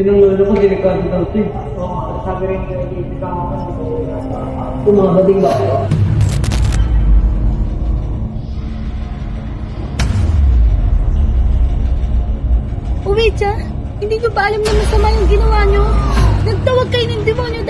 ng lolo ko, delikado daw ito eh. Oo, sabi rin ko, hindi ka ako kasi Tumabading ba? Uwi siya. Hindi nyo ba alam na masama yung ginawa nyo? Nagtawag kayo ng demonyo